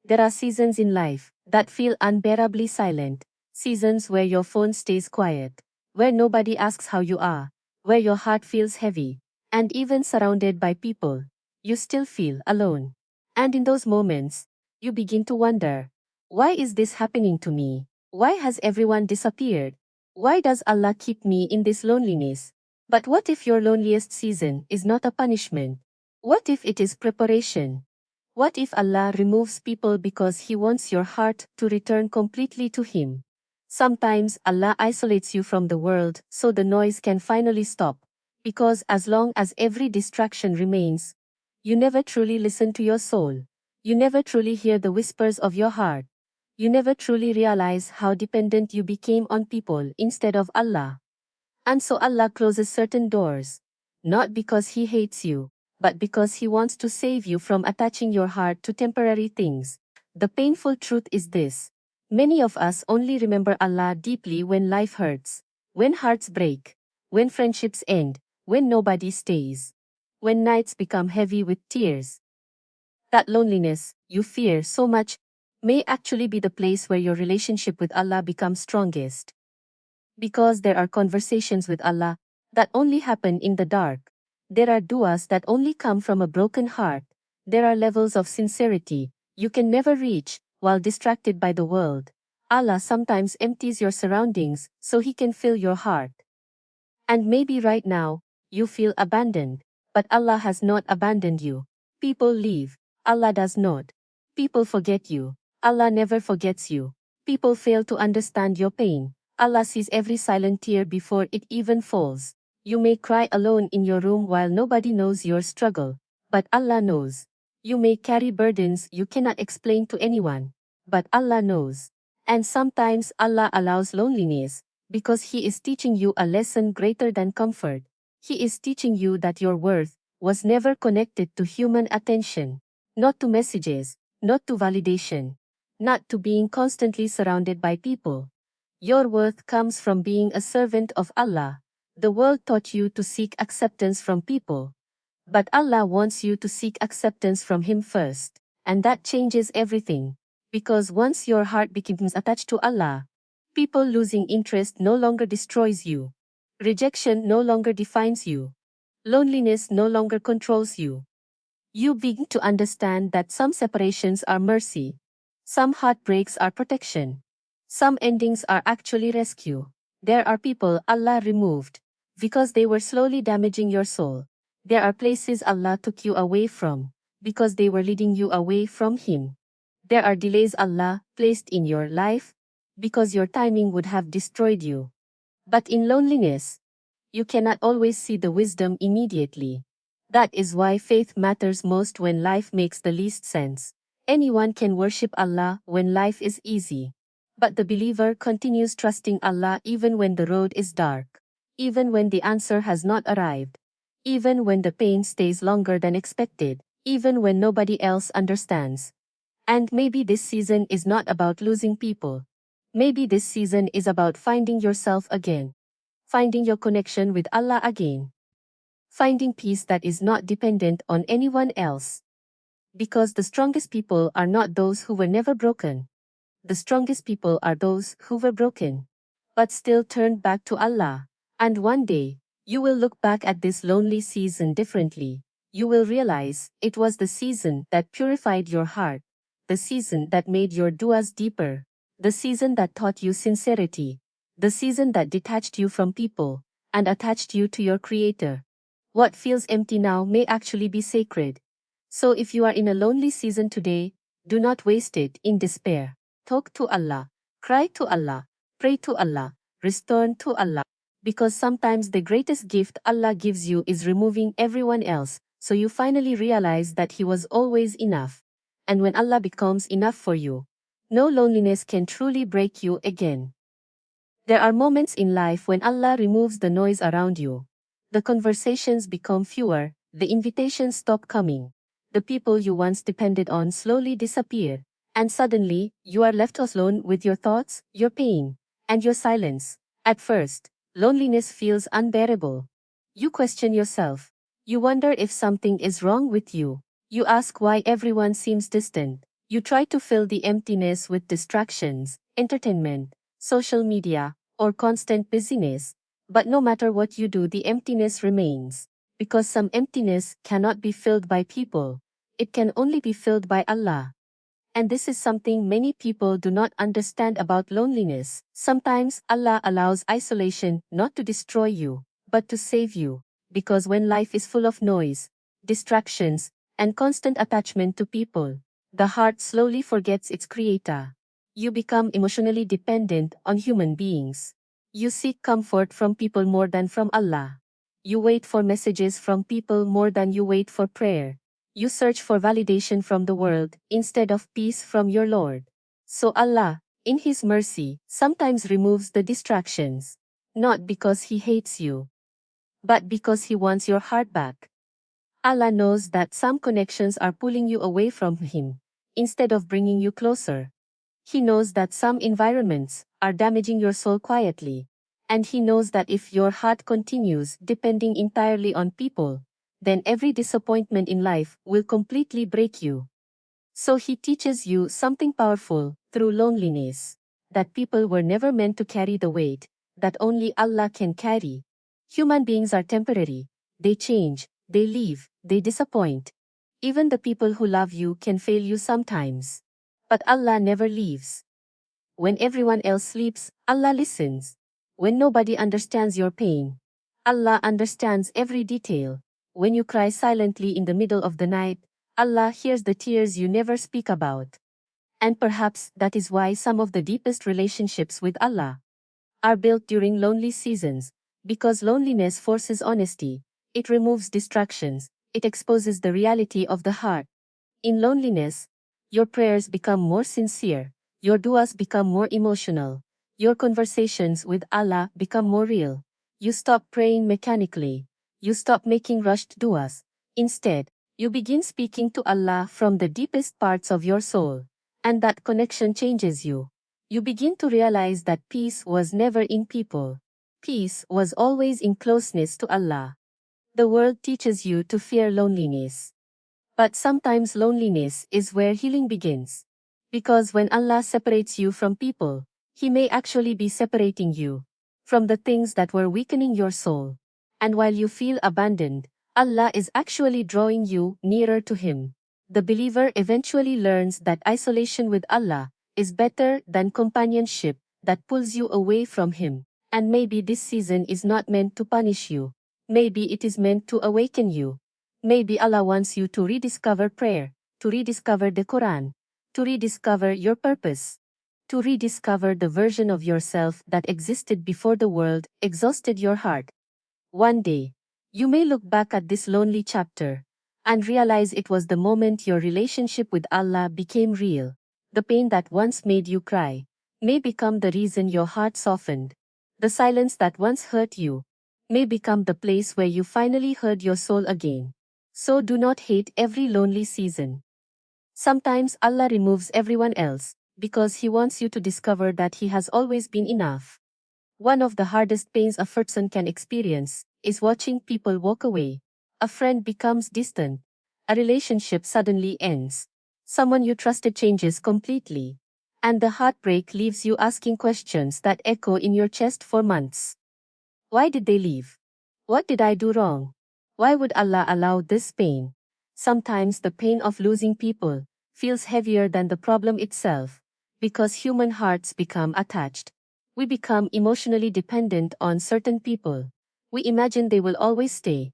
There are seasons in life that feel unbearably silent, seasons where your phone stays quiet, where nobody asks how you are, where your heart feels heavy, and even surrounded by people, you still feel alone. And in those moments, you begin to wonder, why is this happening to me? Why has everyone disappeared? Why does Allah keep me in this loneliness? But what if your loneliest season is not a punishment? What if it is preparation? What if Allah removes people because He wants your heart to return completely to Him? Sometimes Allah isolates you from the world so the noise can finally stop, because as long as every distraction remains, you never truly listen to your soul. You never truly hear the whispers of your heart. You never truly realize how dependent you became on people instead of Allah. And so Allah closes certain doors, not because He hates you, but because He wants to save you from attaching your heart to temporary things. The painful truth is this: many of us only remember Allah deeply when life hurts, when hearts break, when friendships end, when nobody stays, when nights become heavy with tears. That loneliness you fear so much may actually be the place where your relationship with Allah becomes strongest. Because there are conversations with Allah that only happen in the dark. There are du'as that only come from a broken heart. There are levels of sincerity you can never reach while distracted by the world. Allah sometimes empties your surroundings so He can fill your heart. And maybe right now, you feel abandoned, but Allah has not abandoned you. People leave, Allah does not. People forget you, Allah never forgets you. People fail to understand your pain, Allah sees every silent tear before it even falls. You may cry alone in your room while nobody knows your struggle, but Allah knows. You may carry burdens you cannot explain to anyone, but Allah knows. And sometimes Allah allows loneliness, because He is teaching you a lesson greater than comfort. He is teaching you that your worth was never connected to human attention, not to messages, not to validation, not to being constantly surrounded by people. Your worth comes from being a servant of Allah. The world taught you to seek acceptance from people, but Allah wants you to seek acceptance from Him first, and that changes everything. Because once your heart becomes attached to Allah, people losing interest no longer destroys you. Rejection no longer defines you. Loneliness no longer controls you. You begin to understand that some separations are mercy. Some heartbreaks are protection. Some endings are actually rescue. There are people Allah removed because they were slowly damaging your soul. There are places Allah took you away from because they were leading you away from Him. There are delays Allah placed in your life because your timing would have destroyed you. But in loneliness, you cannot always see the wisdom immediately. That is why faith matters most when life makes the least sense. Anyone can worship Allah when life is easy. But the believer continues trusting Allah even when the road is dark, even when the answer has not arrived, even when the pain stays longer than expected, even when nobody else understands. And maybe this season is not about losing people. Maybe this season is about finding yourself again, finding your connection with Allah again, finding peace that is not dependent on anyone else. Because the strongest people are not those who were never broken. The strongest people are those who were broken, but still turned back to Allah. And one day, you will look back at this lonely season differently. You will realize it was the season that purified your heart, the season that made your du'as deeper, the season that taught you sincerity, the season that detached you from people and attached you to your Creator. What feels empty now may actually be sacred. So if you are in a lonely season today, do not waste it in despair. Talk to Allah, cry to Allah, pray to Allah, return to Allah. Because sometimes the greatest gift Allah gives you is removing everyone else, so you finally realize that He was always enough. And when Allah becomes enough for you, no loneliness can truly break you again. There are moments in life when Allah removes the noise around you. The conversations become fewer, the invitations stop coming. The people you once depended on slowly disappear, and suddenly, you are left alone with your thoughts, your pain, and your silence. At first, loneliness feels unbearable. You question yourself. You wonder if something is wrong with you. You ask why everyone seems distant. You try to fill the emptiness with distractions, entertainment, social media, or constant busyness, but no matter what you do, the emptiness remains. Because some emptiness cannot be filled by people, it can only be filled by Allah. And this is something many people do not understand about loneliness. Sometimes Allah allows isolation not to destroy you, but to save you. Because when life is full of noise, distractions, and constant attachment to people, the heart slowly forgets its creator. You become emotionally dependent on human beings. You seek comfort from people more than from Allah. You wait for messages from people more than you wait for prayer. You search for validation from the world instead of peace from your Lord. So Allah, in His mercy, sometimes removes the distractions. Not because He hates you, but because He wants your heart back. Allah knows that some connections are pulling you away from Him, instead of bringing you closer. He knows that some environments are damaging your soul quietly. And He knows that if your heart continues depending entirely on people, then every disappointment in life will completely break you. So He teaches you something powerful through loneliness. That people were never meant to carry the weight that only Allah can carry. Human beings are temporary. They change, they leave, they disappoint. Even the people who love you can fail you sometimes. But Allah never leaves. When everyone else sleeps, Allah listens. When nobody understands your pain, Allah understands every detail. When you cry silently in the middle of the night, Allah hears the tears you never speak about. And perhaps that is why some of the deepest relationships with Allah are built during lonely seasons, because loneliness forces honesty, it removes distractions, it exposes the reality of the heart. In loneliness, your prayers become more sincere, your du'as become more emotional, your conversations with Allah become more real. You stop praying mechanically, you stop making rushed du'as. Instead, you begin speaking to Allah from the deepest parts of your soul, and that connection changes you. You begin to realize that peace was never in people. Peace was always in closeness to Allah. The world teaches you to fear loneliness. But sometimes loneliness is where healing begins. Because when Allah separates you from people, He may actually be separating you from the things that were weakening your soul. And while you feel abandoned, Allah is actually drawing you nearer to Him. The believer eventually learns that isolation with Allah is better than companionship that pulls you away from Him. And maybe this season is not meant to punish you. Maybe it is meant to awaken you. Maybe Allah wants you to rediscover prayer, to rediscover the Quran, to rediscover your purpose, to rediscover the version of yourself that existed before the world exhausted your heart. One day, you may look back at this lonely chapter and realize it was the moment your relationship with Allah became real. The pain that once made you cry may become the reason your heart softened. The silence that once hurt you may become the place where you finally heard your soul again. So do not hate every lonely season. Sometimes Allah removes everyone else because He wants you to discover that He has always been enough. One of the hardest pains a person can experience is watching people walk away. A friend becomes distant. A relationship suddenly ends. Someone you trusted changes completely. And the heartbreak leaves you asking questions that echo in your chest for months. Why did they leave? What did I do wrong? Why would Allah allow this pain? Sometimes the pain of losing people feels heavier than the problem itself, because human hearts become attached. We become emotionally dependent on certain people. We imagine they will always stay.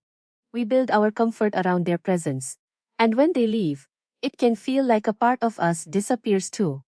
We build our comfort around their presence. And when they leave, it can feel like a part of us disappears too.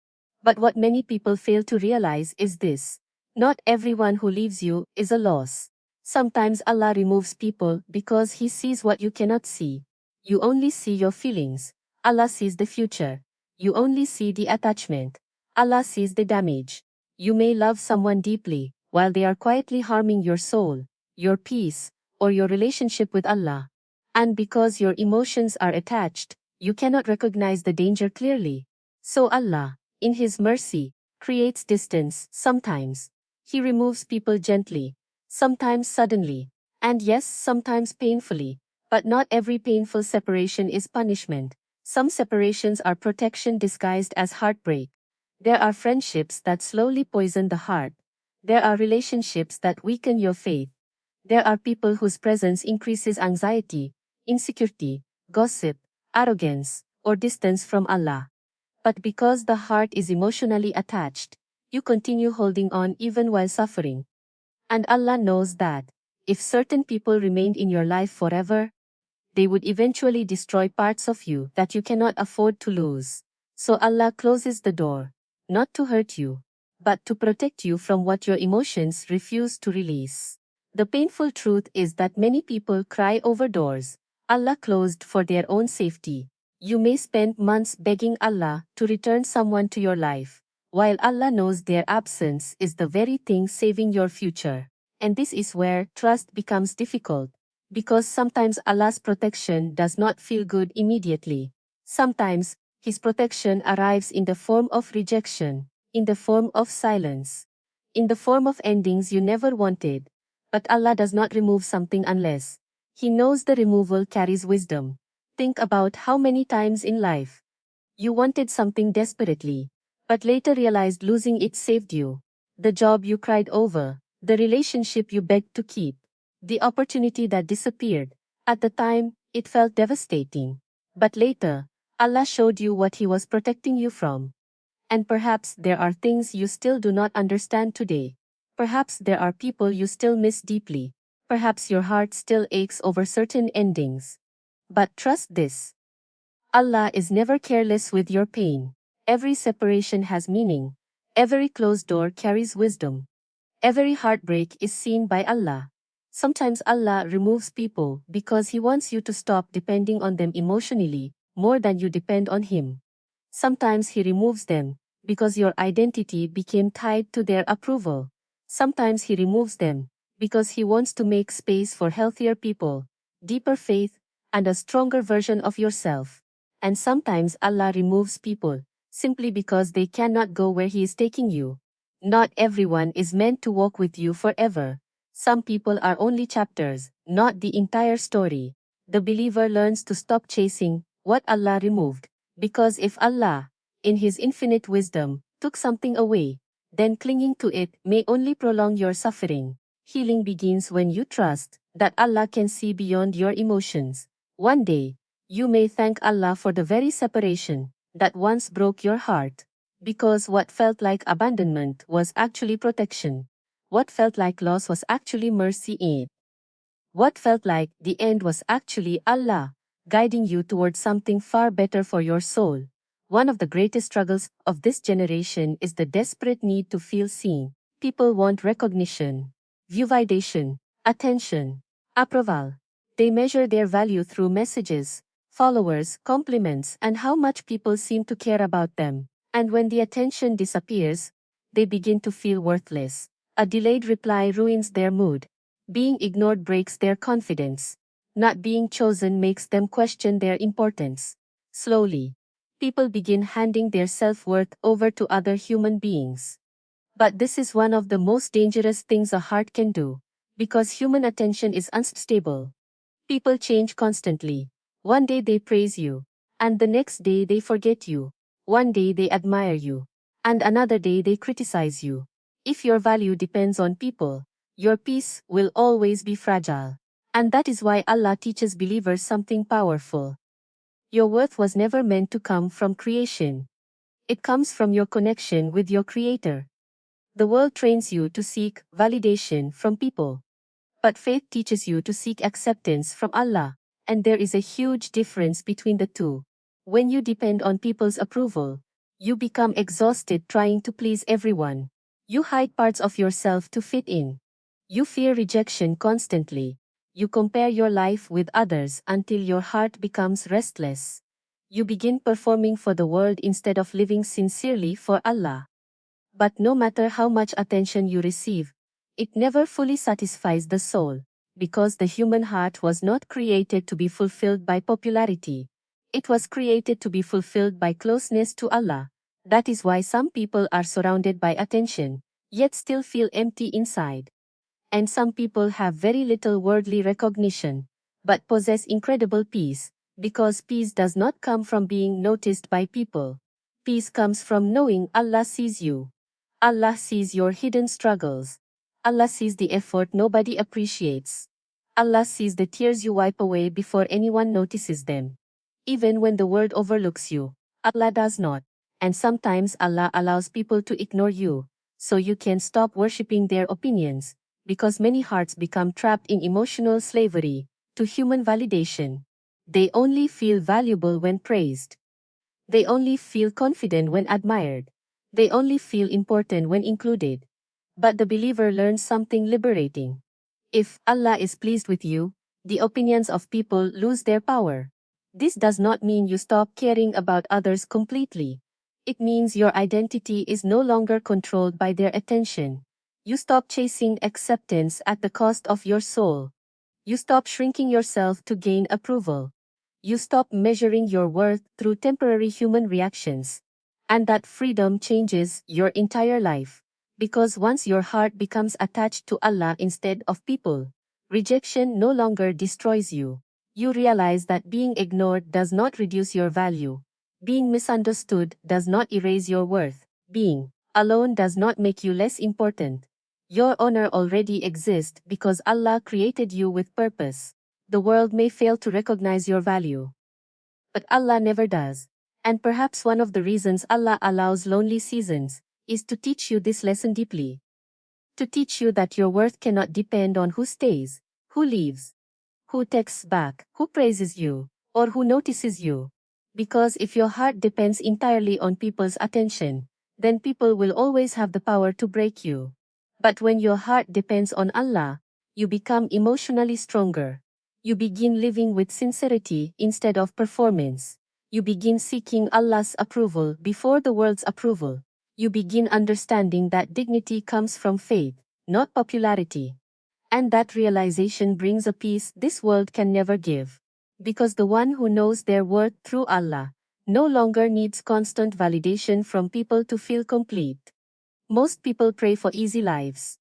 But what many people fail to realize is this: not everyone who leaves you is a loss. Sometimes Allah removes people because He sees what you cannot see. You only see your feelings. Allah sees the future. You only see the attachment. Allah sees the damage. You may love someone deeply while they are quietly harming your soul, your peace, or your relationship with Allah. And because your emotions are attached, you cannot recognize the danger clearly. So Allah, in His mercy, creates distance sometimes. He removes people gently, sometimes suddenly, and yes, sometimes painfully. But not every painful separation is punishment. Some separations are protection disguised as heartbreak. There are friendships that slowly poison the heart. There are relationships that weaken your faith. There are people whose presence increases anxiety, insecurity, gossip, arrogance, or distance from Allah. But because the heart is emotionally attached, you continue holding on even while suffering. And Allah knows that, if certain people remained in your life forever, they would eventually destroy parts of you that you cannot afford to lose. So Allah closes the door, not to hurt you, but to protect you from what your emotions refuse to release. The painful truth is that many people cry over doors Allah closed for their own safety. You may spend months begging Allah to return someone to your life, while Allah knows their absence is the very thing saving your future. And this is where trust becomes difficult. Because sometimes Allah's protection does not feel good immediately. Sometimes, His protection arrives in the form of rejection, in the form of silence, in the form of endings you never wanted. But Allah does not remove something unless He knows the removal carries wisdom. Think about how many times in life you wanted something desperately, but later realized losing it saved you. The job you cried over, the relationship you begged to keep, the opportunity that disappeared. At the time, it felt devastating. But later, Allah showed you what He was protecting you from. And perhaps there are things you still do not understand today. Perhaps there are people you still miss deeply. Perhaps your heart still aches over certain endings. But trust this. Allah is never careless with your pain. Every separation has meaning. Every closed door carries wisdom. Every heartbreak is seen by Allah. Sometimes Allah removes people because He wants you to stop depending on them emotionally, more than you depend on Him. Sometimes He removes them because your identity became tied to their approval. Sometimes He removes them because He wants to make space for healthier people, deeper faith, and a stronger version of yourself. And sometimes Allah removes people simply because they cannot go where He is taking you. Not everyone is meant to walk with you forever. Some people are only chapters, not the entire story. The believer learns to stop chasing what Allah removed, because if Allah, in His infinite wisdom, took something away, then clinging to it may only prolong your suffering. Healing begins when you trust that Allah can see beyond your emotions. One day, you may thank Allah for the very separation that once broke your heart. Because what felt like abandonment was actually protection. What felt like loss was actually mercy in it. What felt like the end was actually Allah, guiding you towards something far better for your soul. One of the greatest struggles of this generation is the desperate need to feel seen. People want recognition, validation, attention, approval. They measure their value through messages, followers, compliments, and how much people seem to care about them. And when the attention disappears, they begin to feel worthless. A delayed reply ruins their mood. Being ignored breaks their confidence. Not being chosen makes them question their importance. Slowly, people begin handing their self-worth over to other human beings. But this is one of the most dangerous things a heart can do, because human attention is unstable. People change constantly. One day they praise you, and the next day they forget you. One day they admire you, and another day they criticize you. If your value depends on people, your peace will always be fragile. And that is why Allah teaches believers something powerful. Your worth was never meant to come from creation. It comes from your connection with your Creator. The world trains you to seek validation from people. But faith teaches you to seek acceptance from Allah, and there is a huge difference between the two. When you depend on people's approval, you become exhausted trying to please everyone. You hide parts of yourself to fit in. You fear rejection constantly. You compare your life with others until your heart becomes restless. You begin performing for the world instead of living sincerely for Allah. But no matter how much attention you receive, it never fully satisfies the soul, because the human heart was not created to be fulfilled by popularity. It was created to be fulfilled by closeness to Allah. That is why some people are surrounded by attention, yet still feel empty inside. And some people have very little worldly recognition, but possess incredible peace, Because peace does not come from being noticed by people. Peace comes from knowing Allah sees you. Allah sees your hidden struggles. Allah sees the effort nobody appreciates. Allah sees the tears you wipe away before anyone notices them. Even when the world overlooks you, Allah does not. And sometimes Allah allows people to ignore you, so you can stop worshipping their opinions, because many hearts become trapped in emotional slavery to human validation. They only feel valuable when praised. They only feel confident when admired. They only feel important when included. But the believer learns something liberating. If Allah is pleased with you, the opinions of people lose their power. This does not mean you stop caring about others completely. It means your identity is no longer controlled by their attention. You stop chasing acceptance at the cost of your soul. You stop shrinking yourself to gain approval. You stop measuring your worth through temporary human reactions. And that freedom changes your entire life. Because once your heart becomes attached to Allah instead of people, rejection no longer destroys you. You realize that being ignored does not reduce your value. Being misunderstood does not erase your worth. Being alone does not make you less important. Your honor already exists because Allah created you with purpose. The world may fail to recognize your value, but Allah never does. And perhaps one of the reasons Allah allows lonely seasons is to teach you this lesson deeply. To teach you that your worth cannot depend on who stays, who leaves, who texts back, who praises you, or who notices you. Because if your heart depends entirely on people's attention, then people will always have the power to break you. But when your heart depends on Allah, you become emotionally stronger. You begin living with sincerity instead of performance. You begin seeking Allah's approval before the world's approval. You begin understanding that dignity comes from faith, not popularity. And that realization brings a peace this world can never give. Because the one who knows their worth through Allah no longer needs constant validation from people to feel complete. Most people pray for easy lives.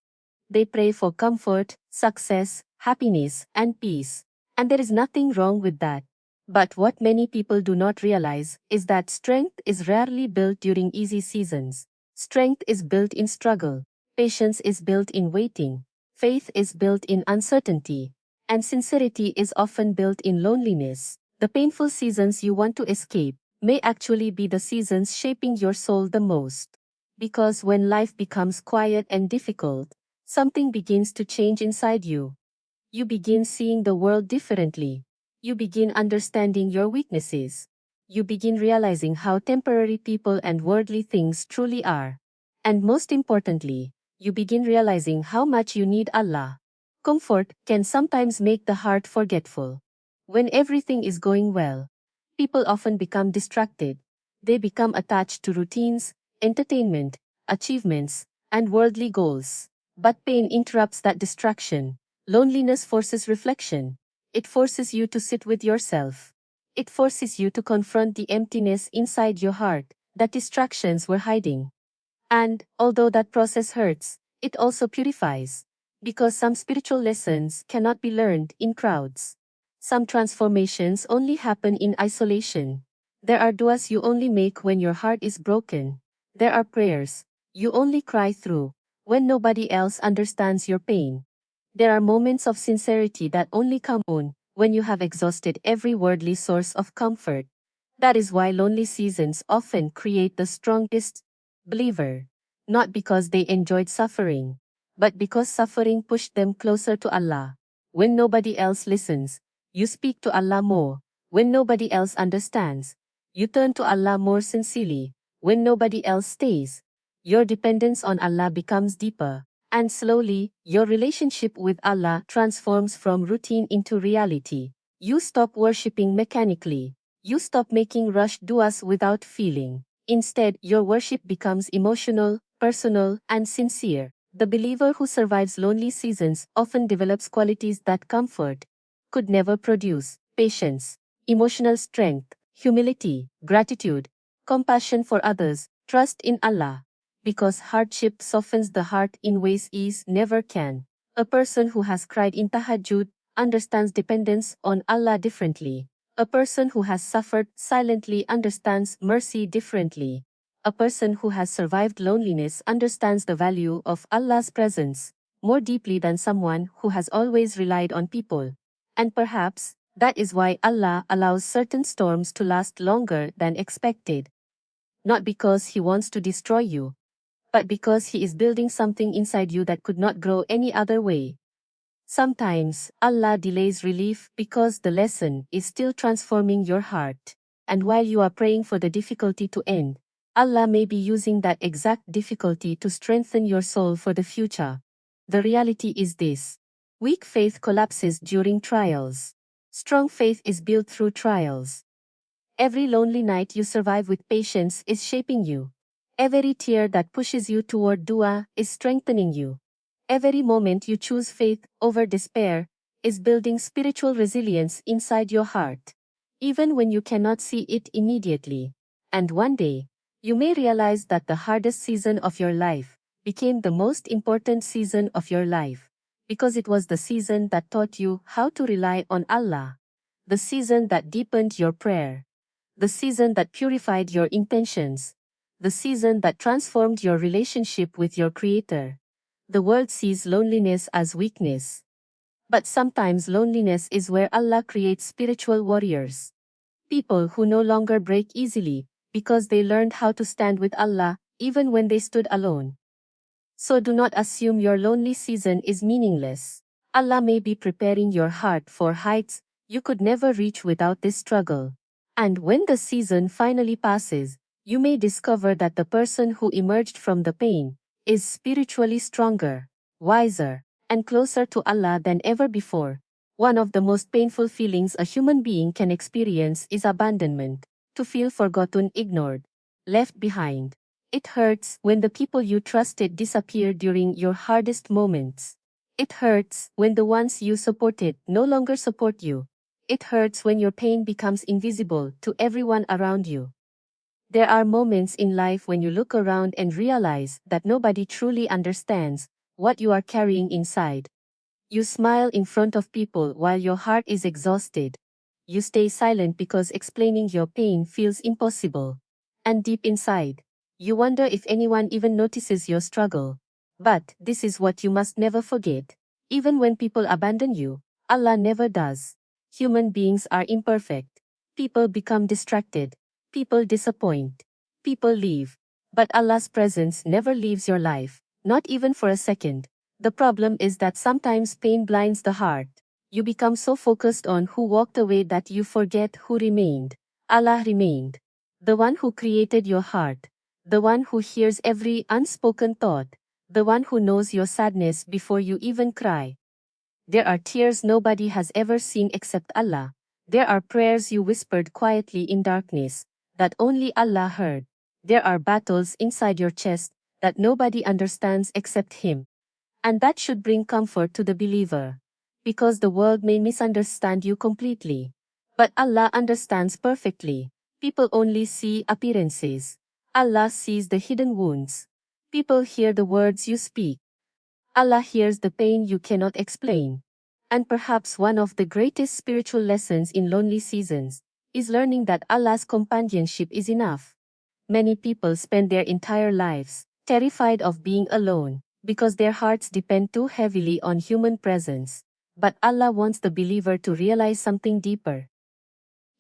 They pray for comfort, success, happiness, and peace. And there is nothing wrong with that. But what many people do not realize is that strength is rarely built during easy seasons. Strength is built in struggle. Patience is built in waiting. Faith is built in uncertainty. And sincerity is often built in loneliness. The painful seasons you want to escape may actually be the seasons shaping your soul the most. Because when life becomes quiet and difficult, something begins to change inside you. You begin seeing the world differently. You begin understanding your weaknesses. You begin realizing how temporary people and worldly things truly are. And most importantly, you begin realizing how much you need Allah. Comfort can sometimes make the heart forgetful. When everything is going well, people often become distracted. They become attached to routines, entertainment, achievements, and worldly goals. But pain interrupts that distraction. Loneliness forces reflection. It forces you to sit with yourself. It forces you to confront the emptiness inside your heart that distractions were hiding. And, although that process hurts, it also purifies. Because some spiritual lessons cannot be learned in crowds. Some transformations only happen in isolation. There are duas you only make when your heart is broken. There are prayers you only cry through when nobody else understands your pain. There are moments of sincerity that only come on when you have exhausted every worldly source of comfort. That is why lonely seasons often create the strongest believer, not because they enjoyed suffering, but because suffering pushed them closer to Allah. When nobody else listens, you speak to Allah more. When nobody else understands, you turn to Allah more sincerely. When nobody else stays, your dependence on Allah becomes deeper. And slowly, your relationship with Allah transforms from routine into reality. You stop worshipping mechanically. You stop making rushed duas without feeling. Instead, your worship becomes emotional, personal, and sincere. The believer who survives lonely seasons often develops qualities that comfort could never produce: patience, emotional strength, humility, gratitude, compassion for others, trust in Allah. Because hardship softens the heart in ways ease never can. A person who has cried in tahajjud understands dependence on Allah differently. A person who has suffered silently understands mercy differently. A person who has survived loneliness understands the value of Allah's presence more deeply than someone who has always relied on people. And perhaps, that is why Allah allows certain storms to last longer than expected. Not because He wants to destroy you, but because He is building something inside you that could not grow any other way. Sometimes, Allah delays relief because the lesson is still transforming your heart. And while you are praying for the difficulty to end, Allah may be using that exact difficulty to strengthen your soul for the future. The reality is this: weak faith collapses during trials. Strong faith is built through trials. Every lonely night you survive with patience is shaping you. Every tear that pushes you toward dua is strengthening you. Every moment you choose faith over despair is building spiritual resilience inside your heart, even when you cannot see it immediately. And one day, you may realize that the hardest season of your life became the most important season of your life, because it was the season that taught you how to rely on Allah, the season that deepened your prayer, the season that purified your intentions, the season that transformed your relationship with your Creator. The world sees loneliness as weakness. But sometimes loneliness is where Allah creates spiritual warriors. People who no longer break easily, because they learned how to stand with Allah, even when they stood alone. So do not assume your lonely season is meaningless. Allah may be preparing your heart for heights you could never reach without this struggle. And when the season finally passes, you may discover that the person who emerged from the pain is spiritually stronger, wiser, and closer to Allah than ever before. One of the most painful feelings a human being can experience is abandonment, to feel forgotten, ignored, left behind. It hurts when the people you trusted disappear during your hardest moments. It hurts when the ones you supported no longer support you. It hurts when your pain becomes invisible to everyone around you. There are moments in life when you look around and realize that nobody truly understands what you are carrying inside. You smile in front of people while your heart is exhausted. You stay silent because explaining your pain feels impossible. And deep inside, you wonder if anyone even notices your struggle. But this is what you must never forget. Even when people abandon you, Allah never does. Human beings are imperfect. People become distracted. People disappoint. People leave. But Allah's presence never leaves your life, not even for a second. The problem is that sometimes pain blinds the heart. You become so focused on who walked away that you forget who remained. Allah remained. The one who created your heart. The one who hears every unspoken thought. The one who knows your sadness before you even cry. There are tears nobody has ever seen except Allah. There are prayers you whispered quietly in darkness, that only Allah heard. There are battles inside your chest that nobody understands except Him. And that should bring comfort to the believer. Because the world may misunderstand you completely. But Allah understands perfectly. People only see appearances. Allah sees the hidden wounds. People hear the words you speak. Allah hears the pain you cannot explain. And perhaps one of the greatest spiritual lessons in lonely seasons is learning that Allah's companionship is enough. Many people spend their entire lives terrified of being alone because their hearts depend too heavily on human presence. But Allah wants the believer to realize something deeper.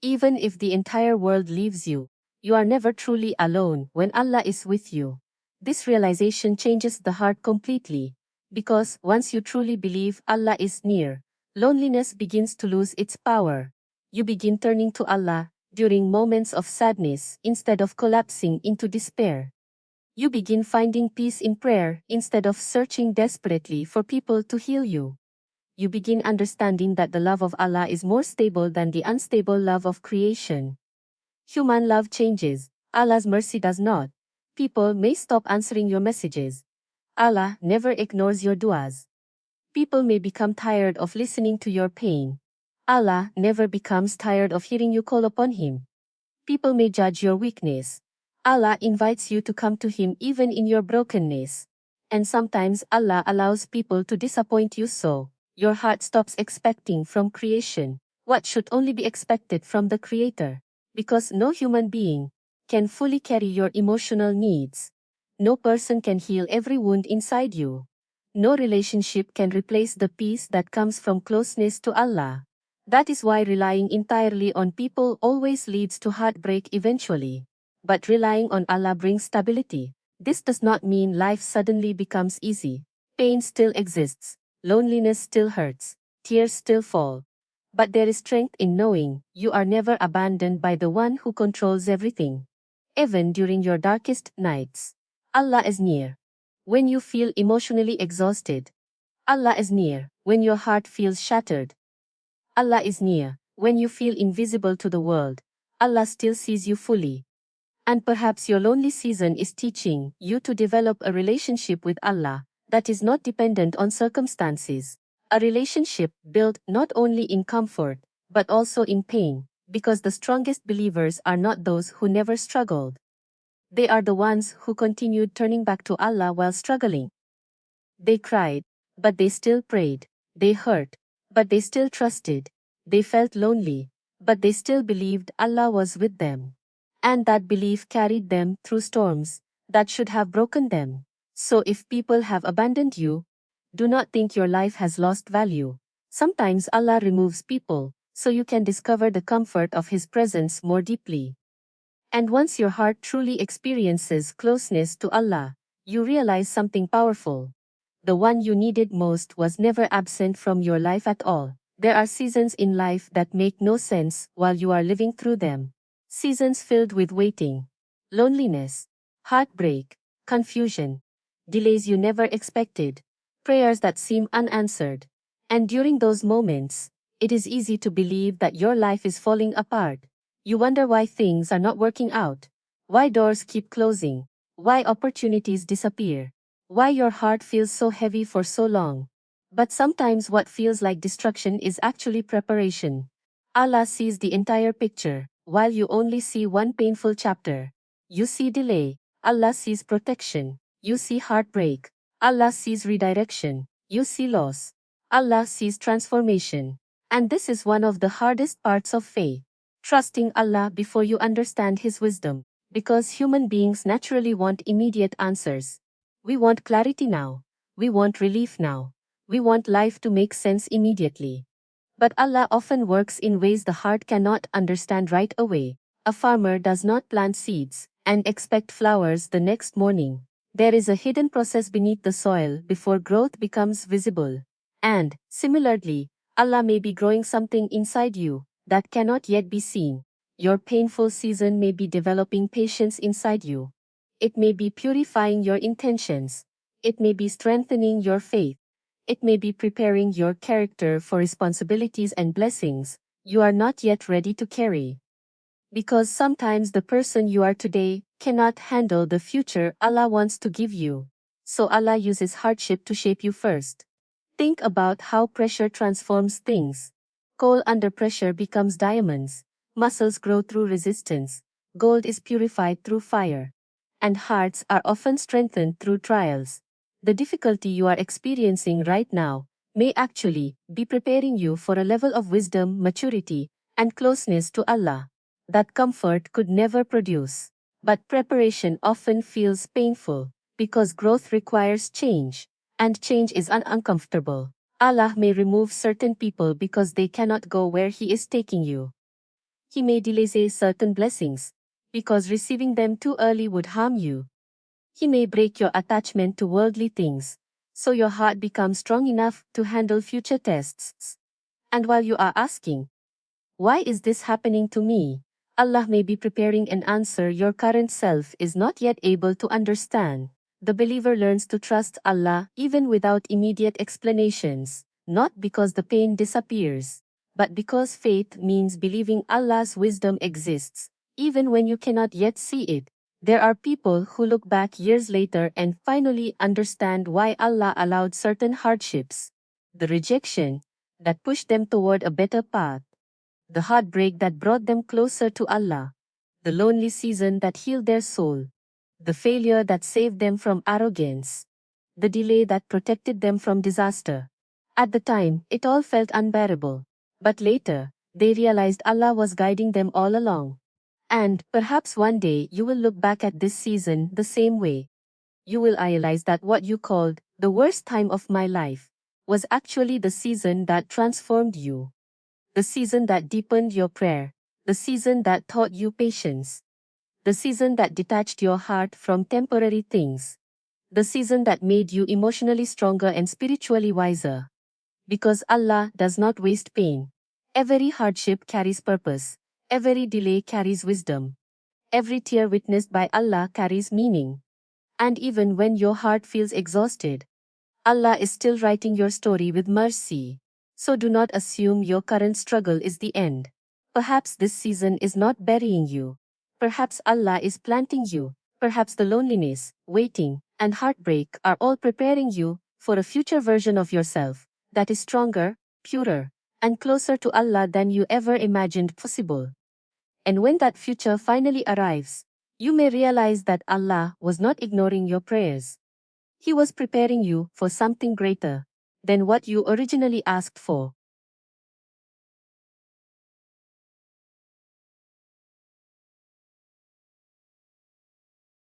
Even if the entire world leaves you, you are never truly alone when Allah is with you. This realization changes the heart completely, because once you truly believe Allah is near, loneliness begins to lose its power. You begin turning to Allah during moments of sadness instead of collapsing into despair. You begin finding peace in prayer instead of searching desperately for people to heal you. You begin understanding that the love of Allah is more stable than the unstable love of creation. Human love changes, Allah's mercy does not. People may stop answering your messages. Allah never ignores your du'as. People may become tired of listening to your pain. Allah never becomes tired of hearing you call upon Him. People may judge your weakness. Allah invites you to come to Him even in your brokenness. And sometimes Allah allows people to disappoint you so your heart stops expecting from creation what should only be expected from the Creator, because no human being can fully carry your emotional needs. No person can heal every wound inside you. No relationship can replace the peace that comes from closeness to Allah. That is why relying entirely on people always leads to heartbreak eventually. But relying on Allah brings stability. This does not mean life suddenly becomes easy. Pain still exists, loneliness still hurts, tears still fall. But there is strength in knowing you are never abandoned by the one who controls everything. Even during your darkest nights, Allah is near. When you feel emotionally exhausted, Allah is near. When your heart feels shattered, Allah is near. When you feel invisible to the world, Allah still sees you fully. And perhaps your lonely season is teaching you to develop a relationship with Allah that is not dependent on circumstances. A relationship built not only in comfort, but also in pain, because the strongest believers are not those who never struggled. They are the ones who continued turning back to Allah while struggling. They cried, but they still prayed. They hurt, but they still trusted. They felt lonely, but they still believed Allah was with them. And that belief carried them through storms that should have broken them. So if people have abandoned you, do not think your life has lost value. Sometimes Allah removes people so you can discover the comfort of His presence more deeply. And once your heart truly experiences closeness to Allah, you realize something powerful. The one you needed most was never absent from your life at all. There are seasons in life that make no sense while you are living through them. Seasons filled with waiting, loneliness, heartbreak, confusion, delays you never expected, prayers that seem unanswered. And during those moments, it is easy to believe that your life is falling apart. You wonder why things are not working out, why doors keep closing, why opportunities disappear, why your heart feels so heavy for so long. But sometimes what feels like destruction is actually preparation. Allah sees the entire picture, while you only see one painful chapter. You see delay, Allah sees protection. You see heartbreak, Allah sees redirection. You see loss, Allah sees transformation. And this is one of the hardest parts of faith. Trusting Allah before you understand His wisdom. Because human beings naturally want immediate answers. We want clarity now. We want relief now. We want life to make sense immediately. But Allah often works in ways the heart cannot understand right away. A farmer does not plant seeds and expect flowers the next morning. There is a hidden process beneath the soil before growth becomes visible. And, similarly, Allah may be growing something inside you that cannot yet be seen. Your painful season may be developing patience inside you. It may be purifying your intentions. It may be strengthening your faith. It may be preparing your character for responsibilities and blessings you are not yet ready to carry. Because sometimes the person you are today cannot handle the future Allah wants to give you. So Allah uses hardship to shape you first. Think about how pressure transforms things. Coal under pressure becomes diamonds. Muscles grow through resistance. Gold is purified through fire. And hearts are often strengthened through trials. The difficulty you are experiencing right now may actually be preparing you for a level of wisdom, maturity, and closeness to Allah that comfort could never produce. But preparation often feels painful because growth requires change, and change is uncomfortable. Allah may remove certain people because they cannot go where He is taking you. He may delay certain blessings because receiving them too early would harm you. He may break your attachment to worldly things, so your heart becomes strong enough to handle future tests. And while you are asking, why is this happening to me? Allah may be preparing an answer your current self is not yet able to understand. The believer learns to trust Allah even without immediate explanations, not because the pain disappears, but because faith means believing Allah's wisdom exists, even when you cannot yet see it. There are people who look back years later and finally understand why Allah allowed certain hardships. The rejection that pushed them toward a better path. The heartbreak that brought them closer to Allah. The lonely season that healed their soul. The failure that saved them from arrogance. The delay that protected them from disaster. At the time, it all felt unbearable. But later, they realized Allah was guiding them all along. And perhaps one day you will look back at this season the same way. You will realize that what you called the worst time of my life was actually the season that transformed you. The season that deepened your prayer. The season that taught you patience. The season that detached your heart from temporary things. The season that made you emotionally stronger and spiritually wiser. Because Allah does not waste pain. Every hardship carries purpose. Every delay carries wisdom. Every tear witnessed by Allah carries meaning. And even when your heart feels exhausted, Allah is still writing your story with mercy. So do not assume your current struggle is the end. Perhaps this season is not burying you. Perhaps Allah is planting you. Perhaps the loneliness, waiting, and heartbreak are all preparing you for a future version of yourself that is stronger, purer, and closer to Allah than you ever imagined possible. And when that future finally arrives, you may realize that Allah was not ignoring your prayers. He was preparing you for something greater than what you originally asked for.